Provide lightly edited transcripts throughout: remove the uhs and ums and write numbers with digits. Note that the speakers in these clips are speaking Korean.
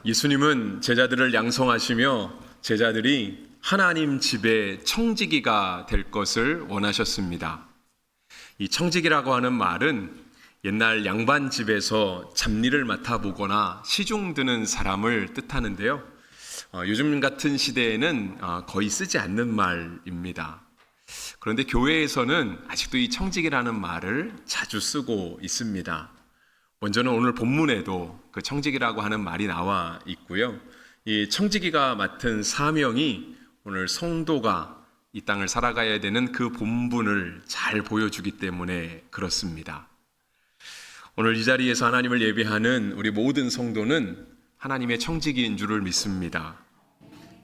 예수님은 제자들을 양성하시며 제자들이 하나님 집의 청지기가 될 것을 원하셨습니다. 이 청지기라고 하는 말은 옛날 양반집에서 잡일을 맡아보거나 시중 드는 사람을 뜻하는데요. 요즘 같은 시대에는 거의 쓰지 않는 말입니다. 그런데 교회에서는 아직도 이 청지기라는 말을 자주 쓰고 있습니다. 먼저는 오늘 본문에도 그 청지기라고 하는 말이 나와 있고요. 이 청지기가 맡은 사명이 오늘 성도가 이 땅을 살아가야 되는 그 본분을 잘 보여주기 때문에 그렇습니다. 오늘 이 자리에서 하나님을 예배하는 우리 모든 성도는 하나님의 청지기인 줄을 믿습니다.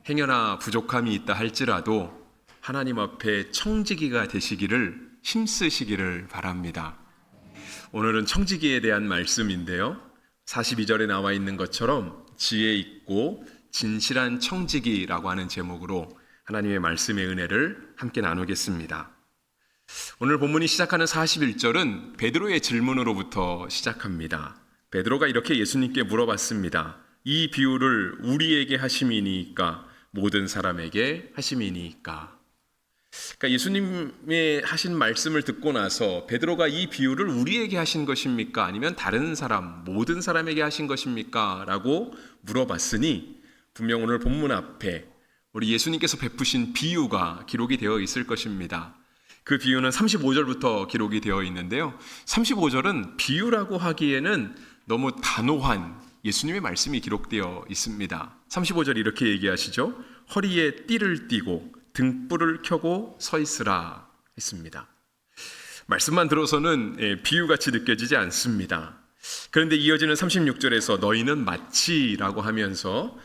행여나 부족함이 있다 할지라도 하나님 앞에 청지기가 되시기를 힘쓰시기를 바랍니다. 오늘은 청지기에 대한 말씀인데요. 42절에 나와 있는 것처럼 지혜 있고 진실한 청지기라고 하는 제목으로 하나님의 말씀의 은혜를 함께 나누겠습니다. 오늘 본문이 시작하는 41절은 베드로의 질문으로부터 시작합니다. 베드로가 이렇게 예수님께 물어봤습니다. 이 비유를 우리에게 하심이니까 모든 사람에게 하심이니까. 그러니까 예수님의 하신 말씀을 듣고 나서 베드로가 이 비유를 우리에게 하신 것입니까? 아니면 다른 사람, 모든 사람에게 하신 것입니까? 라고 물어봤으니 분명 오늘 본문 앞에 우리 예수님께서 베푸신 비유가 기록이 되어 있을 것입니다. 그 비유는 35절부터 기록이 되어 있는데요. 35절은 비유라고 하기에는 너무 단호한 예수님의 말씀이 기록되어 있습니다. 35절 이렇게 얘기하시죠. 허리에 띠를 띠고 등불을 켜고 서 있으라 했습니다. 말씀만 들어서는 비유같이 느껴지지 않습니다. 그런데 이어지는 36절에서 너희는 마치라고 하면서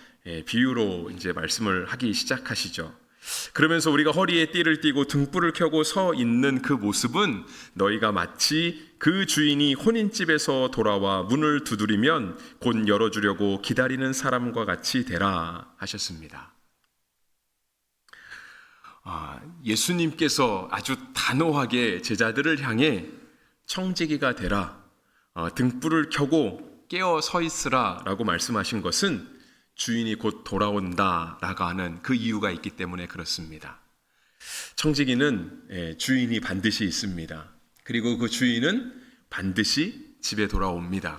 비유로 이제 말씀을 하기 시작하시죠. 그러면서 우리가 허리에 띠를 띠고 등불을 켜고 서 있는 그 모습은 너희가 마치 그 주인이 혼인집에서 돌아와 문을 두드리면 곧 열어주려고 기다리는 사람과 같이 되라 하셨습니다. 예수님께서 아주 단호하게 제자들을 향해 청지기가 되라, 등불을 켜고 깨어 서 있으라 라고 말씀하신 것은 주인이 곧 돌아온다 라고 하는 그 이유가 있기 때문에 그렇습니다. 청지기는 주인이 반드시 있습니다. 그리고 그 주인은 반드시 집에 돌아옵니다.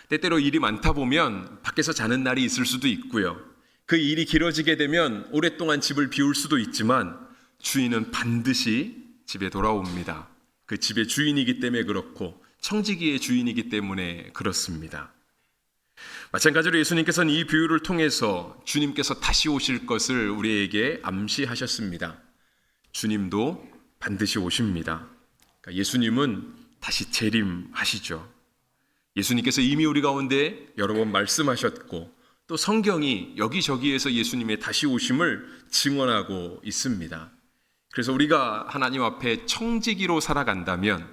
때때로 일이 많다 보면 밖에서 자는 날이 있을 수도 있고요. 그 일이 길어지게 되면 오랫동안 집을 비울 수도 있지만 주인은 반드시 집에 돌아옵니다. 그 집의 주인이기 때문에 그렇고 청지기의 주인이기 때문에 그렇습니다. 마찬가지로 예수님께서는 이 비유를 통해서 주님께서 다시 오실 것을 우리에게 암시하셨습니다. 주님도 반드시 오십니다. 그러니까 예수님은 다시 재림하시죠. 예수님께서 이미 우리 가운데 여러 번 말씀하셨고 또 성경이 여기저기에서 예수님의 다시 오심을 증언하고 있습니다. 그래서 우리가 하나님 앞에 청지기로 살아간다면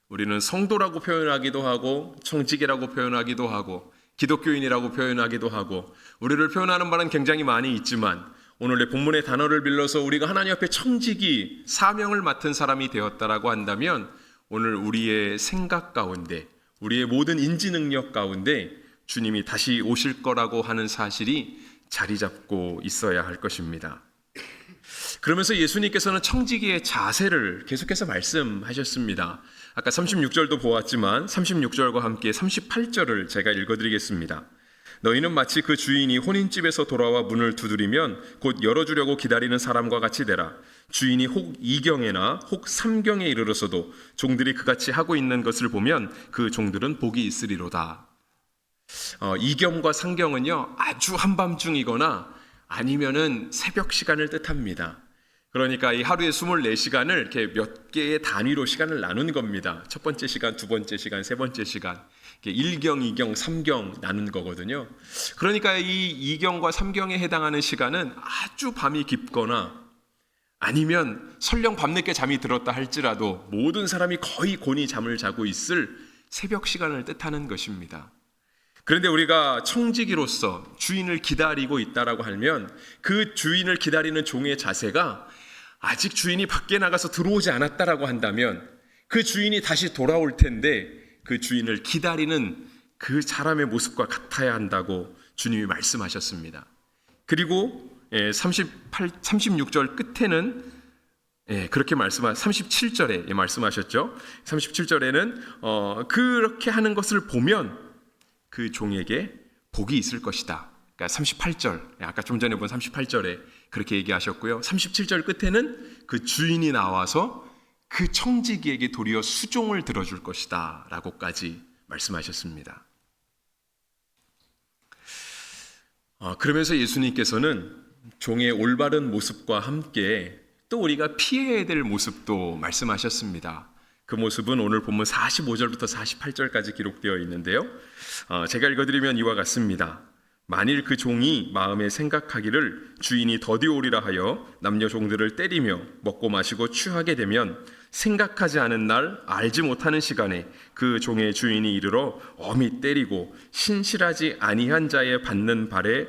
우리는 성도라고 표현하기도 하고 청지기라고 표현하기도 하고 기독교인이라고 표현하기도 하고 우리를 표현하는 바는 굉장히 많이 있지만 오늘의 본문의 단어를 빌려서 우리가 하나님 앞에 청지기 사명을 맡은 사람이 되었다라고 한다면 오늘 우리의 생각 가운데 우리의 모든 인지 능력 가운데 주님이 다시 오실 거라고 하는 사실이 자리 잡고 있어야 할 것입니다. 그러면서 예수님께서는 청지기의 자세를 계속해서 말씀하셨습니다. 아까 36절도 보았지만 36절과 함께 38절을 제가 읽어드리겠습니다. 너희는 마치 그 주인이 혼인집에서 돌아와 문을 두드리면 곧 열어주려고 기다리는 사람과 같이 되라. 주인이 혹 2경에나 혹 3경에 이르러서도 종들이 그같이 하고 있는 것을 보면 그 종들은 복이 있으리로다. 2경과 3경은요 아주 한밤중이거나 아니면은 새벽 시간을 뜻합니다. 그러니까 이 하루에 24시간을 이렇게 몇 개의 단위로 시간을 나눈 겁니다. 첫 번째 시간, 두 번째 시간, 세 번째 시간, 1경, 2경, 3경 나눈 거거든요. 그러니까 이 2경과 3경에 해당하는 시간은 아주 밤이 깊거나 아니면 설령 밤늦게 잠이 들었다 할지라도 모든 사람이 거의 곤히 잠을 자고 있을 새벽 시간을 뜻하는 것입니다. 그런데 우리가 청지기로서 주인을 기다리고 있다라고 하면 그 주인을 기다리는 종의 자세가 아직 주인이 밖에 나가서 들어오지 않았다라고 한다면 그 주인이 다시 돌아올 텐데 그 주인을 기다리는 그 사람의 모습과 같아야 한다고 주님이 말씀하셨습니다. 그리고 36절 끝에는 그렇게 37절에 말씀하셨죠. 37절에는 그렇게 하는 것을 보면 그 종에게 복이 있을 것이다. 그러니까 38절, 아까 좀 전에 본 38절에 그렇게 얘기하셨고요. 37절 끝에는 그 주인이 나와서 그 청지기에게 도리어 수종을 들어줄 것이다 라고까지 말씀하셨습니다. 그러면서 예수님께서는 종의 올바른 모습과 함께 또 우리가 피해야 될 모습도 말씀하셨습니다. 그 모습은 오늘 본문 45절부터 48절까지 기록되어 있는데요. 제가 읽어드리면 이와 같습니다. 만일 그 종이 마음에 생각하기를 주인이 더디 오리라 하여 남녀 종들을 때리며 먹고 마시고 취하게 되면 생각하지 않은 날 알지 못하는 시간에 그 종의 주인이 이르러 엄히 때리고 신실하지 아니한 자의 받는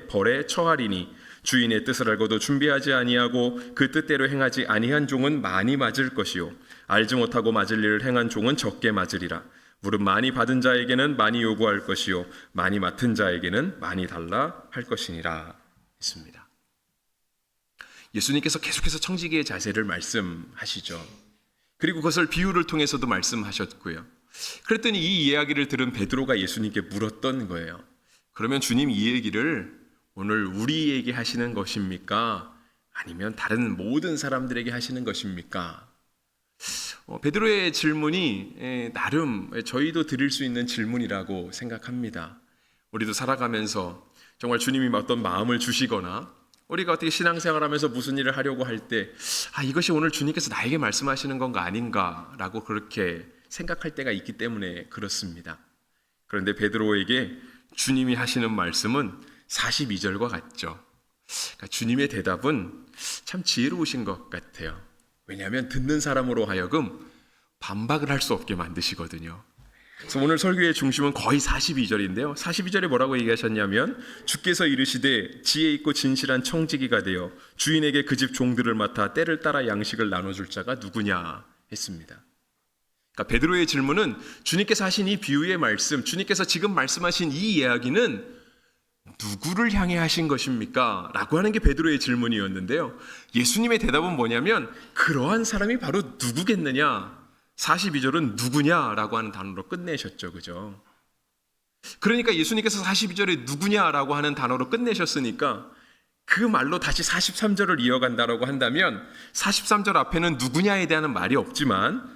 벌에 처하리니 주인의 뜻을 알고도 준비하지 아니하고 그 뜻대로 행하지 아니한 종은 많이 맞을 것이요 알지 못하고 맞을 일을 행한 종은 적게 맞으리라. 무릇 많이 받은 자에게는 많이 요구할 것이요 많이 맡은 자에게는 많이 달라 할 것이니라 했습니다. 예수님께서 계속해서 청지기의 자세를 말씀하시죠. 그리고 그것을 비유를 통해서도 말씀하셨고요. 그랬더니 이 이야기를 들은 베드로가 예수님께 물었던 거예요. 그러면 주님 이 얘기를 오늘 우리에게 하시는 것입니까? 아니면 다른 모든 사람들에게 하시는 것입니까? 베드로의 질문이 나름 저희도 드릴 수 있는 질문이라고 생각합니다. 우리도 살아가면서 정말 주님이 어떤 마음을 주시거나 우리가 어떻게 신앙생활하면서 무슨 일을 하려고 할 때 이것이 오늘 주님께서 나에게 말씀하시는 건가 아닌가라고 그렇게 생각할 때가 있기 때문에 그렇습니다. 그런데 베드로에게 주님이 하시는 말씀은 42절과 같죠. 그러니까 주님의 대답은 참 지혜로우신 것 같아요. 왜냐하면 듣는 사람으로 하여금 반박을 할 수 없게 만드시거든요. 그래서 오늘 설교의 중심은 거의 42절인데요. 42절에 뭐라고 얘기하셨냐면 주께서 이르시되 지혜 있고 진실한 청지기가 되어 주인에게 그 집 종들을 맡아 때를 따라 양식을 나눠줄 자가 누구냐 했습니다. 그러니까 베드로의 질문은 주님께서 하신 이 비유의 말씀, 주님께서 지금 말씀하신 이 이야기는 누구를 향해 하신 것입니까? 라고 하는 게 베드로의 질문이었는데요. 예수님의 대답은 뭐냐면 그러한 사람이 바로 누구겠느냐? 42절은 누구냐라고 하는 단어로 끝내셨죠. 그죠? 그러니까 예수님께서 42절에 누구냐라고 하는 단어로 끝내셨으니까 그 말로 다시 43절을 이어간다라고 한다면 43절 앞에는 누구냐에 대한 말이 없지만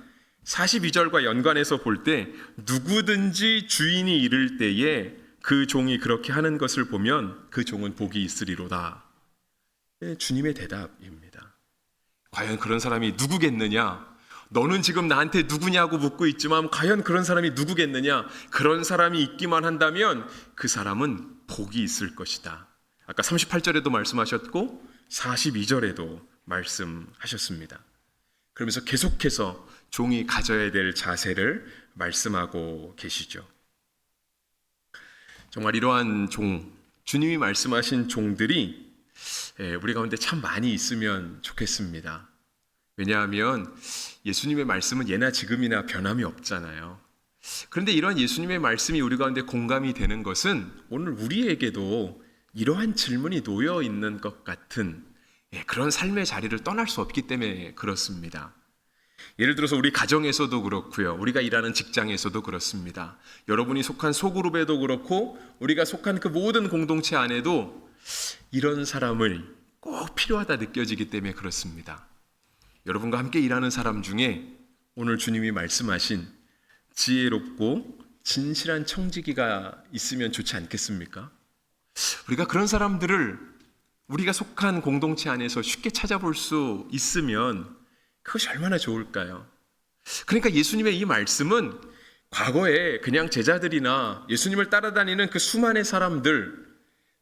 42절과 연관해서 볼 때 누구든지 주인이 이를 때에 그 종이 그렇게 하는 것을 보면 그 종은 복이 있으리로다. 주님의 대답입니다. 과연 그런 사람이 누구겠느냐? 너는 지금 나한테 누구냐고 묻고 있지만 과연 그런 사람이 누구겠느냐? 그런 사람이 있기만 한다면 그 사람은 복이 있을 것이다. 아까 38절에도 말씀하셨고 42절에도 말씀하셨습니다. 그러면서 계속해서 종이 가져야 될 자세를 말씀하고 계시죠. 정말 이러한 주님이 말씀하신 종들이 우리 가운데 참 많이 있으면 좋겠습니다. 왜냐하면 예수님의 말씀은 예나 지금이나 변함이 없잖아요. 그런데 이러한 예수님의 말씀이 우리 가운데 공감이 되는 것은 오늘 우리에게도 이러한 질문이 놓여 있는 것 같은 그런 삶의 자리를 떠날 수 없기 때문에 그렇습니다. 예를 들어서 우리 가정에서도 그렇고요. 우리가 일하는 직장에서도 그렇습니다. 여러분이 속한 소그룹에도 그렇고 우리가 속한 그 모든 공동체 안에도 이런 사람을 꼭 필요하다 느껴지기 때문에 그렇습니다. 여러분과 함께 일하는 사람 중에 오늘 주님이 말씀하신 지혜롭고 진실한 청지기가 있으면 좋지 않겠습니까? 우리가 그런 사람들을 우리가 속한 공동체 안에서 쉽게 찾아볼 수 있으면 그것이 얼마나 좋을까요? 그러니까 예수님의 이 말씀은 과거에 그냥 제자들이나 예수님을 따라다니는 그 수많은 사람들,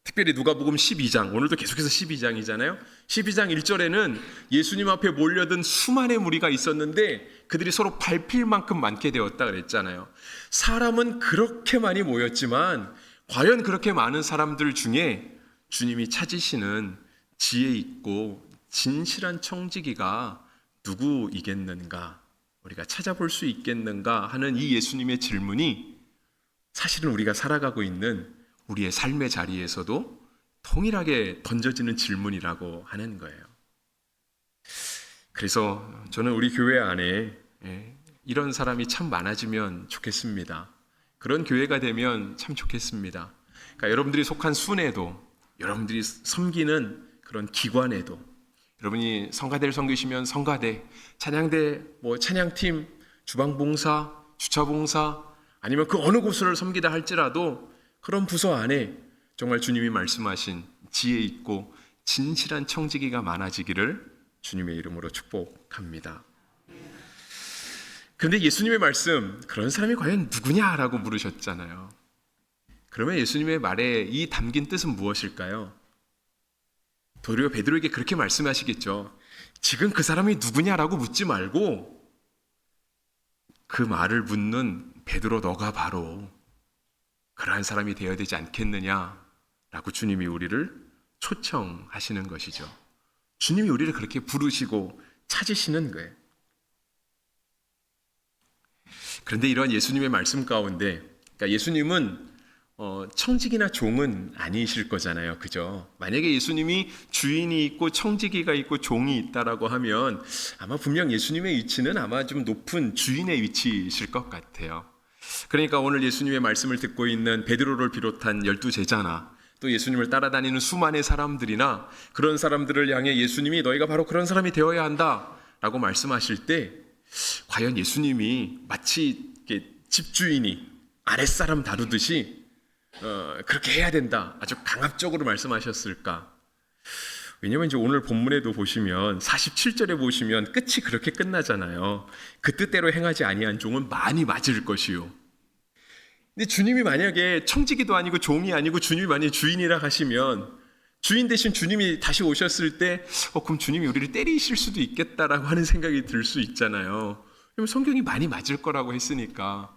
특별히 누가복음 12장, 오늘도 계속해서 12장이잖아요. 12장 1절에는 예수님 앞에 몰려든 수많은 무리가 있었는데 그들이 서로 밟힐 만큼 많게 되었다 그랬잖아요. 사람은 그렇게 많이 모였지만 과연 그렇게 많은 사람들 중에 주님이 찾으시는 지혜 있고 진실한 청지기가 누구이겠는가, 우리가 찾아볼 수 있겠는가 하는 이 예수님의 질문이 사실은 우리가 살아가고 있는 우리의 삶의 자리에서도 동일하게 던져지는 질문이라고 하는 거예요. 그래서 저는 우리 교회 안에 이런 사람이 참 많아지면 좋겠습니다. 그런 교회가 되면 참 좋겠습니다. 그러니까 여러분들이 속한 순회도, 여러분들이 섬기는 그런 기관에도, 여러분이 성가대를 섬기시면 성가대, 찬양대, 찬양팀, 주방봉사, 주차봉사, 아니면 그 어느 곳을 섬기다 할지라도 그런 부서 안에 정말 주님이 말씀하신 지혜 있고 진실한 청지기가 많아지기를 주님의 이름으로 축복합니다. 그런데 예수님의 말씀, 그런 사람이 과연 누구냐라고 물으셨잖아요. 그러면 예수님의 말에 이 담긴 뜻은 무엇일까요? 도리어 베드로에게 그렇게 말씀하시겠죠. 지금 그 사람이 누구냐라고 묻지 말고 그 말을 묻는 베드로, 너가 바로 그러한 사람이 되어야 되지 않겠느냐라고 주님이 우리를 초청하시는 것이죠. 주님이 우리를 그렇게 부르시고 찾으시는 거예요. 그런데 이러한 예수님의 말씀 가운데, 그러니까 예수님은 청직이나 종은 아니실 거잖아요. 그죠? 만약에 예수님이 주인이 있고 청지기가 있고 종이 있다라고 하면 아마 분명 예수님의 위치는 아마 좀 높은 주인의 위치이실 것 같아요. 그러니까 오늘 예수님의 말씀을 듣고 있는 베드로를 비롯한 12제자나 또 예수님을 따라다니는 수많은 사람들이나 그런 사람들을 향해 예수님이 너희가 바로 그런 사람이 되어야 한다라고 말씀하실 때 과연 예수님이 마치 집주인이 아랫사람 다루듯이 그렇게 해야 된다, 아주 강압적으로 말씀하셨을까? 왜냐하면 이제 오늘 본문에도 보시면 47절에 보시면 끝이 그렇게 끝나잖아요. 그 뜻대로 행하지 아니한 종은 많이 맞을 것이요. 근데 주님이 만약에 청지기도 아니고 종이 아니고 주님이 만약에 주인이라 하시면 주인 대신 주님이 다시 오셨을 때 그럼 주님이 우리를 때리실 수도 있겠다라고 하는 생각이 들 수 있잖아요. 그럼 성경이 많이 맞을 거라고 했으니까.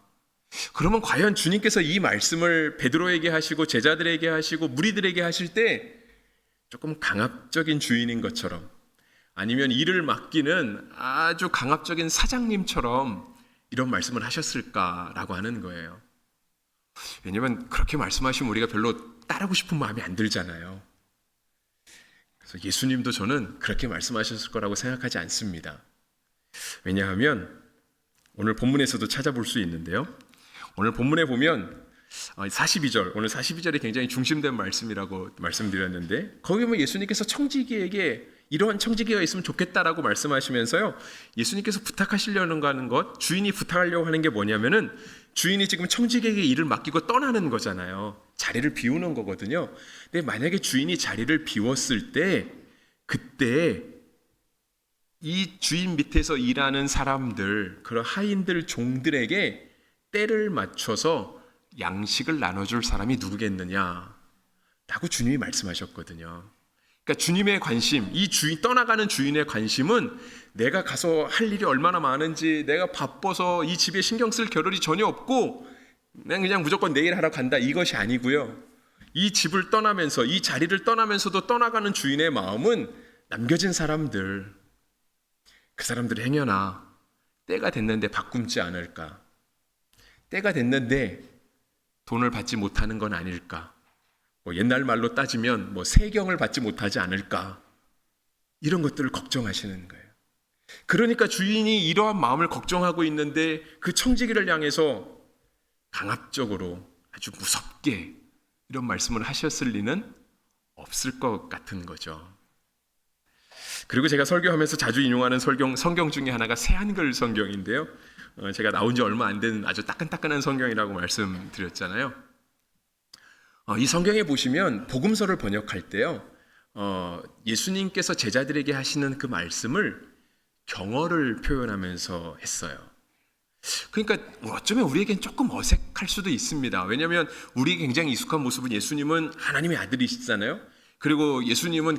그러면 과연 주님께서 이 말씀을 베드로에게 하시고 제자들에게 하시고 무리들에게 하실 때 조금 강압적인 주인인 것처럼, 아니면 일을 맡기는 아주 강압적인 사장님처럼 이런 말씀을 하셨을까라고 하는 거예요. 왜냐하면 그렇게 말씀하시면 우리가 별로 따르고 싶은 마음이 안 들잖아요. 그래서 예수님도 저는 그렇게 말씀하셨을 거라고 생각하지 않습니다. 왜냐하면 오늘 본문에서도 찾아볼 수 있는데요. 오늘 본문에 보면 42절, 오늘 42절이 굉장히 중심된 말씀이라고 말씀드렸는데, 거기 보면 예수님께서 청지기에게 이러한 청지기가 있으면 좋겠다라고 말씀하시면서요, 예수님께서 부탁하시려는 하는 것, 주인이 부탁하려고 하는 게 뭐냐면은 주인이 지금 청지기에게 일을 맡기고 떠나는 거잖아요. 자리를 비우는 거거든요. 근데 만약에 주인이 자리를 비웠을 때 그때 이 주인 밑에서 일하는 사람들, 그런 하인들, 종들에게 때를 맞춰서 양식을 나눠줄 사람이 누구겠느냐 라고 주님이 말씀하셨거든요. 그러니까 주님의 관심, 이 주인, 떠나가는 주인의 관심은 내가 가서 할 일이 얼마나 많은지, 내가 바빠서 이 집에 신경 쓸 겨를이 전혀 없고 그냥 무조건 내일 하러 간다, 이것이 아니고요. 이 집을 떠나면서, 이 자리를 떠나면서도 떠나가는 주인의 마음은 남겨진 사람들, 그 사람들의 행여나 때가 됐는데 바꿈지 않을까, 때가 됐는데 돈을 받지 못하는 건 아닐까, 옛날 말로 따지면 세경을 받지 못하지 않을까, 이런 것들을 걱정하시는 거예요. 그러니까 주인이 이러한 마음을 걱정하고 있는데 그 청지기를 향해서 강압적으로 아주 무섭게 이런 말씀을 하셨을 리는 없을 것 같은 거죠. 그리고 제가 설교하면서 자주 인용하는 성경 중에 하나가 새한글 성경인데요. 제가 나온 지 얼마 안 된 아주 따끈따끈한 성경이라고 말씀드렸잖아요. 이 성경에 보시면 복음서를 번역할 때요, 예수님께서 제자들에게 하시는 그 말씀을 경어를 표현하면서 했어요. 그러니까 어쩌면 우리에겐 조금 어색할 수도 있습니다. 왜냐하면 우리에게 굉장히 익숙한 모습은 예수님은 하나님의 아들이시잖아요. 그리고 예수님은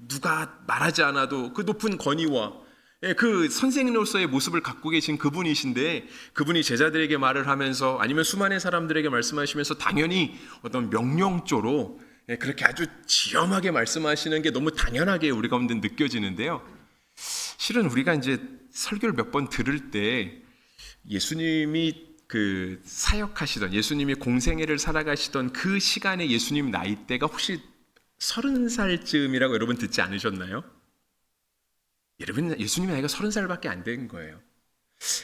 누가 말하지 않아도 그 높은 권위와 그 선생으로서의 모습을 갖고 계신 그분이신데, 그분이 제자들에게 말을 하면서 아니면 수많은 사람들에게 말씀하시면서 당연히 어떤 명령조로 그렇게 아주 지엄하게 말씀하시는 게 너무 당연하게 우리 가운데 느껴지는데요. 실은 우리가 이제 설교를 몇 번 들을 때 예수님이 그 사역하시던 예수님이 공생애를 살아가시던 그 시간에 예수님 나이대가 혹시 30살쯤이라고 여러분 듣지 않으셨나요? 여러분 예수님 나이가 30살밖에 안 된 거예요.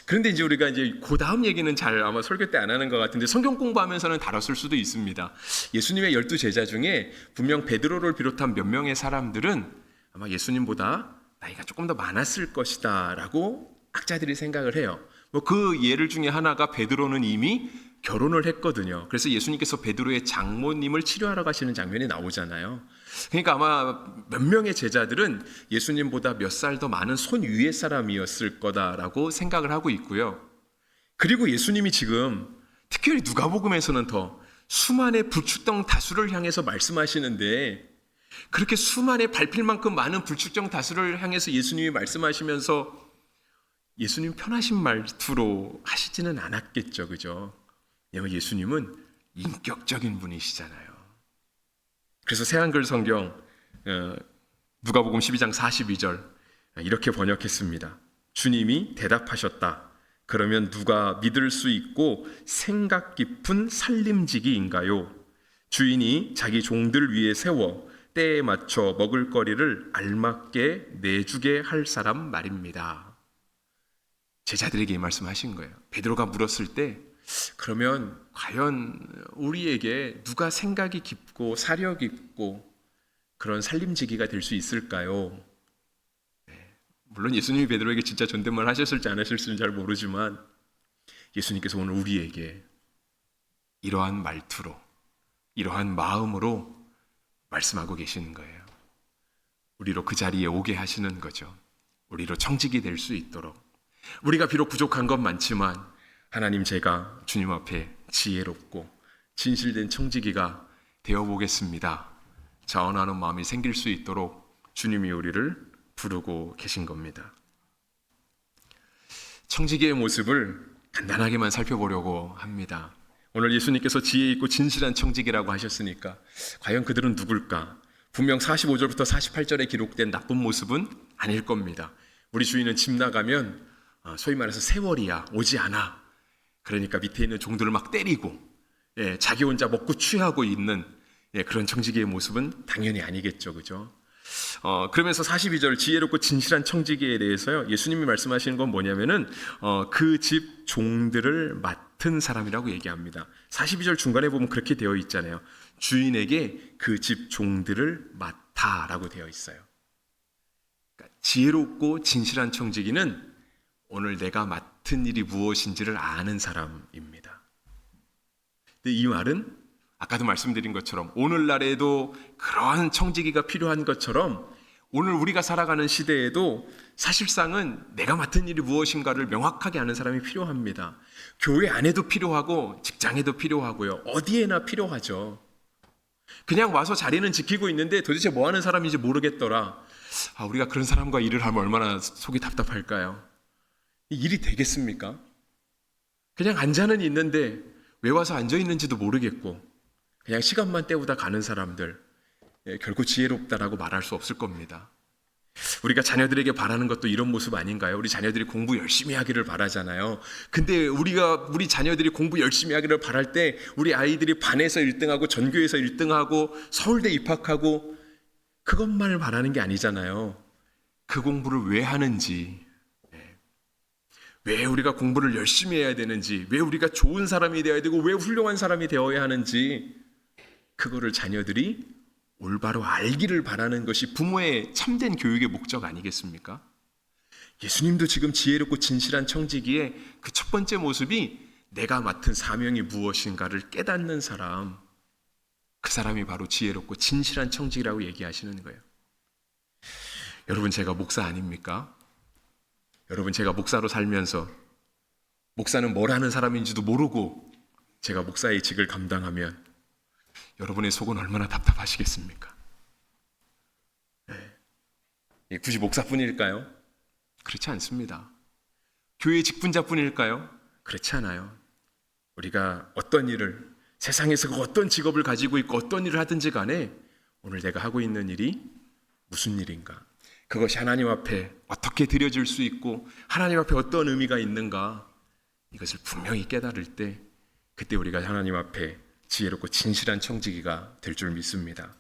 그런데 이제 우리가 이제 그 다음 얘기는 잘 아마 설교 때 안 하는 것 같은데 성경 공부하면서는 다뤘을 수도 있습니다. 예수님의 12제자 중에 분명 베드로를 비롯한 몇 명의 사람들은 아마 예수님보다 나이가 조금 더 많았을 것이다 라고 학자들이 생각을 해요. 뭐 그 예를 중에 하나가 베드로는 이미 결혼을 했거든요. 그래서 예수님께서 베드로의 장모님을 치료하러 가시는 장면이 나오잖아요. 그러니까 아마 몇 명의 제자들은 예수님보다 몇 살 더 많은 손 위의 사람이었을 거다라고 생각을 하고 있고요. 그리고 예수님이 지금 특별히 누가복음에서는 더 수만의 불축동 다수를 향해서 말씀하시는데 그렇게 수만의 밟힐 만큼 많은 불축정 다수를 향해서 예수님이 말씀하시면서 예수님 편하신 말투로 하시지는 않았겠죠, 그죠? 왜냐하면 예수님은 인격적인 분이시잖아요. 그래서 새한글 성경 누가복음 12장 42절 이렇게 번역했습니다. 주님이 대답하셨다. 그러면 누가 믿을 수 있고 생각 깊은 살림지기인가요? 주인이 자기 종들 위에 세워 때에 맞춰 먹을거리를 알맞게 내주게 할 사람 말입니다. 제자들에게 이 말씀하신 거예요. 베드로가 물었을 때 그러면 과연 우리에게 누가 생각이 깊고 사려 깊고 그런 살림지기가 될 수 있을까요? 물론 예수님이 베드로에게 진짜 존댓말 하셨을지 안 하셨을지는 잘 모르지만 예수님께서 오늘 우리에게 이러한 말투로 이러한 마음으로 말씀하고 계시는 거예요. 우리로 그 자리에 오게 하시는 거죠. 우리로 청직이 될 수 있도록. 우리가 비록 부족한 건 많지만 하나님 제가 주님 앞에 지혜롭고 진실된 청지기가 되어보겠습니다. 자원하는 마음이 생길 수 있도록 주님이 우리를 부르고 계신 겁니다. 청지기의 모습을 간단하게만 살펴보려고 합니다. 오늘 예수님께서 지혜 있고 진실한 청지기라고 하셨으니까 과연 그들은 누굴까? 분명 45절부터 48절에 기록된 나쁜 모습은 아닐 겁니다. 우리 주인은 집 나가면 소위 말해서 세월이야 오지 않아. 그러니까 밑에 있는 종들을 막 때리고 자기 혼자 먹고 취하고 있는 그런 청지기의 모습은 당연히 아니겠죠, 그죠? 그러면서 42절 지혜롭고 진실한 청지기에 대해서요 예수님이 말씀하시는 건 뭐냐면은 그 집 종들을 맡은 사람이라고 얘기합니다. 42절 중간에 보면 그렇게 되어 있잖아요. 주인에게 그 집 종들을 맡아라고 되어 있어요. 그러니까 지혜롭고 진실한 청지기는 오늘 내가 맡은 일이 무엇인지를 아는 사람입니다. 근데 이 말은 아까도 말씀드린 것처럼 오늘날에도 그러한 청지기가 필요한 것처럼 오늘 우리가 살아가는 시대에도 사실상은 내가 맡은 일이 무엇인가를 명확하게 아는 사람이 필요합니다. 교회 안에도 필요하고 직장에도 필요하고요. 어디에나 필요하죠. 그냥 와서 자리는 지키고 있는데 도대체 뭐 하는 사람인지 모르겠더라. 우리가 그런 사람과 일을 하면 얼마나 속이 답답할까요? 일이 되겠습니까? 그냥 앉아는 있는데 왜 와서 앉아 있는지도 모르겠고 그냥 시간만 때우다 가는 사람들 결코 지혜롭다라고 말할 수 없을 겁니다. 우리가 자녀들에게 바라는 것도 이런 모습 아닌가요? 우리 자녀들이 공부 열심히 하기를 바라잖아요. 근데 우리 자녀들이 공부 열심히 하기를 바랄 때 우리 아이들이 반에서 1등하고 전교에서 1등하고 서울대 입학하고 그것만을 바라는 게 아니잖아요. 그 공부를 왜 하는지, 왜 우리가 공부를 열심히 해야 되는지, 왜 우리가 좋은 사람이 되어야 되고 왜 훌륭한 사람이 되어야 하는지 그거를 자녀들이 올바로 알기를 바라는 것이 부모의 참된 교육의 목적 아니겠습니까? 예수님도 지금 지혜롭고 진실한 청지기의 그 첫 번째 모습이 내가 맡은 사명이 무엇인가를 깨닫는 사람, 그 사람이 바로 지혜롭고 진실한 청지기라고 얘기하시는 거예요. 여러분 제가 목사 아닙니까? 여러분 제가 목사로 살면서 목사는 뭘 하는 사람인지도 모르고 제가 목사의 직을 감당하면 여러분의 속은 얼마나 답답하시겠습니까? 굳이 목사뿐일까요? 그렇지 않습니다. 교회 직분자뿐일까요? 그렇지 않아요. 우리가 어떤 일을 세상에서 그 어떤 직업을 가지고 있고 어떤 일을 하든지 간에 오늘 내가 하고 있는 일이 무슨 일인가? 그것이 하나님 앞에 어떻게 드려질 수 있고 하나님 앞에 어떤 의미가 있는가? 이것을 분명히 깨달을 때 그때 우리가 하나님 앞에 지혜롭고 진실한 청지기가 될 줄 믿습니다.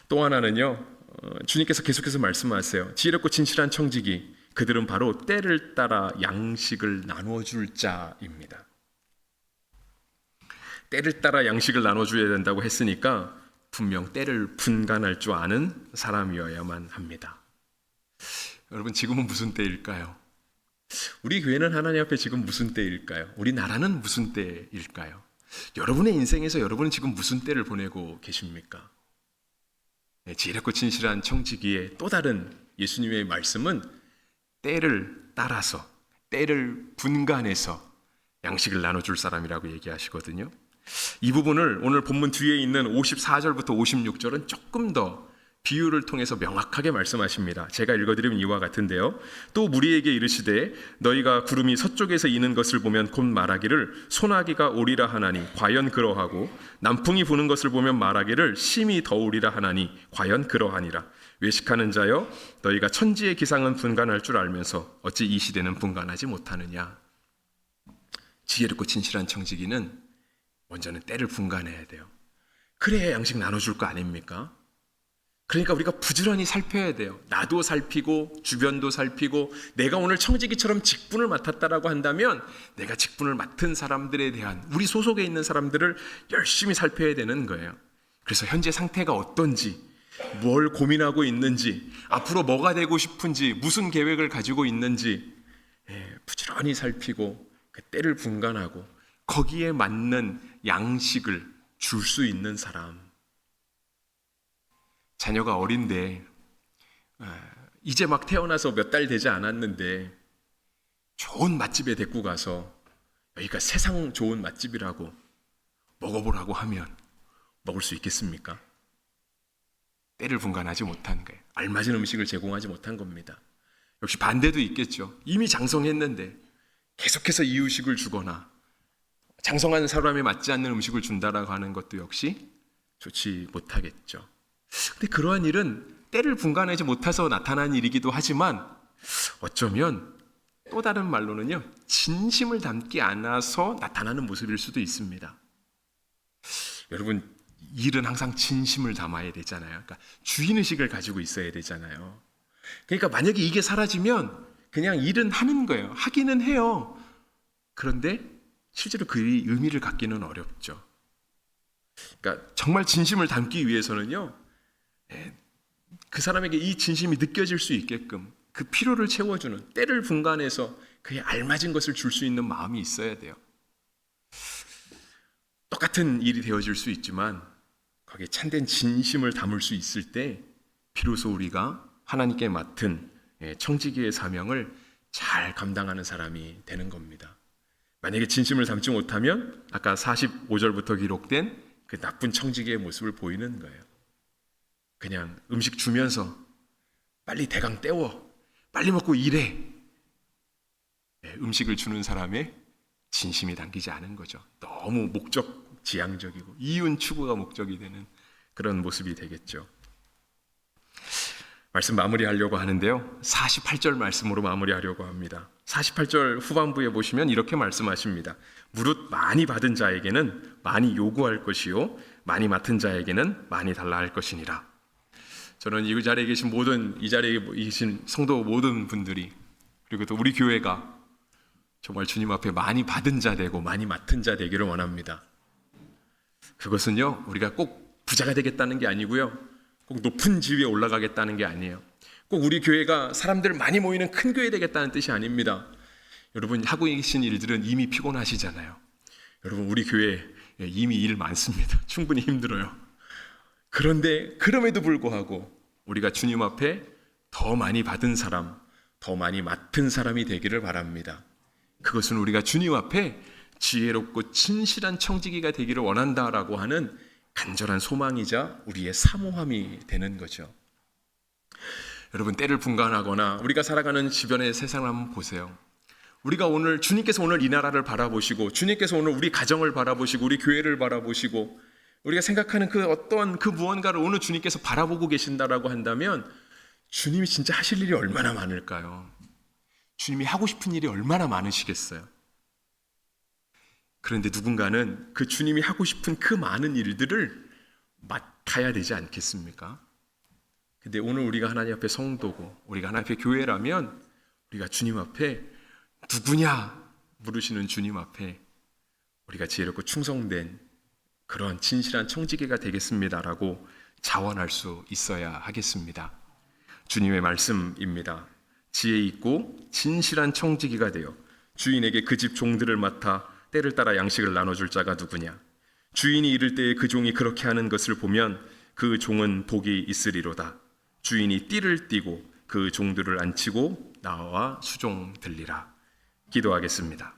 또 하나는요, 주님께서 계속해서 말씀하세요. 지혜롭고 진실한 청지기, 그들은 바로 때를 따라 양식을 나누어 줄 자입니다. 때를 따라 양식을 나눠줘야 된다고 했으니까 분명 때를 분간할 줄 아는 사람이어야만 합니다. 여러분, 지금은 무슨 때일까요? 우리 교회는 하나님 앞에 지금 무슨 때일까요? 우리 나라는 무슨 때일까요? 여러분의 인생에서 여러분은 지금 무슨 때를 보내고 계십니까? 지혜롭고 진실한 청지기의 또 다른 예수님의 말씀은 때를 따라서, 때를 분간해서 양식을 나눠줄 사람이라고 얘기하시거든요. 이 부분을 오늘 본문 뒤에 있는 54절부터 56절은 조금 더 비유를 통해서 명확하게 말씀하십니다. 제가 읽어드리면 이와 같은데요. 또 무리에게 이르시되 너희가 구름이 서쪽에서 이는 것을 보면 곧 말하기를 소나기가 오리라 하나니 과연 그러하고 남풍이 부는 것을 보면 말하기를 심히 더우리라 하나니 과연 그러하니라. 외식하는 자여 너희가 천지의 기상은 분간할 줄 알면서 어찌 이 시대는 분간하지 못하느냐. 지혜롭고 진실한 청지기는 먼저는 때를 분간해야 돼요. 그래야 양식 나눠줄 거 아닙니까? 그러니까 우리가 부지런히 살펴야 돼요. 나도 살피고 주변도 살피고 내가 오늘 청지기처럼 직분을 맡았다라고 한다면 내가 직분을 맡은 사람들에 대한 우리 소속에 있는 사람들을 열심히 살펴야 되는 거예요. 그래서 현재 상태가 어떤지, 뭘 고민하고 있는지, 앞으로 뭐가 되고 싶은지, 무슨 계획을 가지고 있는지 부지런히 살피고 그 때를 분간하고 거기에 맞는 양식을 줄 수 있는 사람. 자녀가 어린데 이제 막 태어나서 몇 달 되지 않았는데 좋은 맛집에 데리고 가서 여기가 세상 좋은 맛집이라고 먹어보라고 하면 먹을 수 있겠습니까? 때를 분간하지 못한 거예요. 알맞은 음식을 제공하지 못한 겁니다. 역시 반대도 있겠죠. 이미 장성했는데 계속해서 이유식을 주거나 장성한 사람에 맞지 않는 음식을 준다라고 하는 것도 역시 좋지 못하겠죠. 근데 그러한 일은 때를 분간하지 못해서 나타난 일이기도 하지만 어쩌면 또 다른 말로는요, 진심을 담지 않아서 나타나는 모습일 수도 있습니다. 여러분, 일은 항상 진심을 담아야 되잖아요. 그러니까 주인의식을 가지고 있어야 되잖아요. 그러니까 만약에 이게 사라지면 그냥 일은 하는 거예요. 하기는 해요. 그런데 실제로 그 의미를 갖기는 어렵죠. 그러니까 정말 진심을 담기 위해서는요, 그 사람에게 이 진심이 느껴질 수 있게끔 그 필요를 채워주는, 때를 분간해서 그에 알맞은 것을 줄 수 있는 마음이 있어야 돼요. 똑같은 일이 되어질 수 있지만 거기에 참된 진심을 담을 수 있을 때 비로소 우리가 하나님께 맡은 청지기의 사명을 잘 감당하는 사람이 되는 겁니다. 만약에 진심을 담지 못하면 아까 45절부터 기록된 그 나쁜 청지기의 모습을 보이는 거예요. 그냥 음식 주면서 빨리 대강 때워, 빨리 먹고 일해. 음식을 주는 사람의 진심이 담기지 않은 거죠. 너무 목적 지향적이고 이윤 추구가 목적이 되는 그런 모습이 되겠죠. 말씀 마무리하려고 하는데요. 48절 말씀으로 마무리하려고 합니다. 48절 후반부에 보시면 이렇게 말씀하십니다. 무릇 많이 받은 자에게는 많이 요구할 것이요 많이 맡은 자에게는 많이 달라 할 것이니라. 저는 이 자리에 계신 이 자리에 계신 성도 모든 분들이, 그리고 또 우리 교회가 정말 주님 앞에 많이 받은 자 되고 많이 맡은 자 되기를 원합니다. 그것은요, 우리가 꼭 부자가 되겠다는 게 아니고요, 꼭 높은 지위에 올라가겠다는 게 아니에요. 꼭 우리 교회가 사람들 많이 모이는 큰 교회 되겠다는 뜻이 아닙니다. 여러분 하고 계신 일들은 이미 피곤하시잖아요. 여러분 우리 교회 이미 일 많습니다. 충분히 힘들어요. 그런데 그럼에도 불구하고 우리가 주님 앞에 더 많이 받은 사람, 더 많이 맡은 사람이 되기를 바랍니다. 그것은 우리가 주님 앞에 지혜롭고 진실한 청지기가 되기를 원한다라고 하는 간절한 소망이자 우리의 사모함이 되는 거죠. 여러분, 때를 분간하거나 우리가 살아가는 주변의 세상을 한번 보세요. 우리가 오늘 주님께서 오늘 이 나라를 바라보시고 주님께서 오늘 우리 가정을 바라보시고 우리 교회를 바라보시고 우리가 생각하는 그 어떤 그 무언가를 오늘 주님께서 바라보고 계신다라고 한다면 주님이 진짜 하실 일이 얼마나 많을까요? 주님이 하고 싶은 일이 얼마나 많으시겠어요? 그런데 누군가는 그 주님이 하고 싶은 그 많은 일들을 맡아야 되지 않겠습니까? 근데 오늘 우리가 하나님 앞에 성도고 우리가 하나님 앞에 교회라면 우리가 주님 앞에 누구냐 물으시는 주님 앞에 우리가 지혜롭고 충성된 그런 진실한 청지기가 되겠습니다라고 자원할 수 있어야 하겠습니다. 주님의 말씀입니다. 지혜 있고 진실한 청지기가 되어 주인에게 그 집 종들을 맡아 때를 따라 양식을 나눠줄 자가 누구냐. 주인이 이를 때에 그 종이 그렇게 하는 것을 보면 그 종은 복이 있으리로다. 주인이 띠를 띠고 그 종들을 앉히고 나와 수종들리라. 기도하겠습니다.